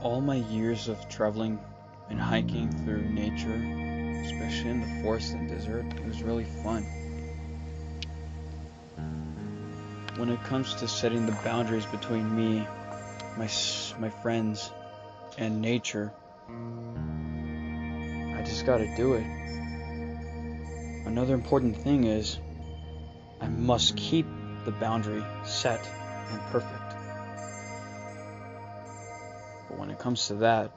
All my years of traveling and hiking through nature, especially in the forest and desert, it was really fun. When it comes to setting the boundaries between me, my friends, and nature, I just gotta do it. Another important thing is I must keep the boundary set and perfect. But when it comes to that,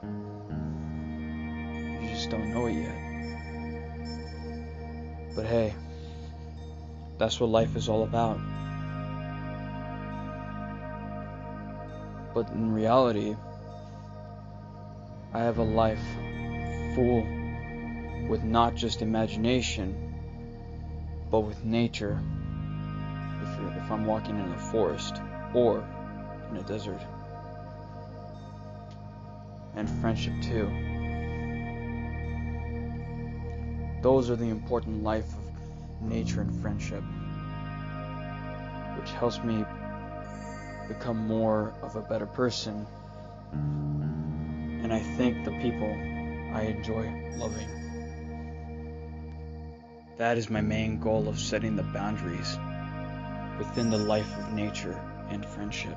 you just don't know it yet. But hey, that's what life is all about. But in reality, I have a life full with not just imagination, but with nature. If I'm walking in a forest or in a desert, and friendship too. Those are the important life of nature and friendship, which helps me become more of a better person, and I thank the people I enjoy loving. That is my main goal of setting the boundaries within the life of nature and friendship.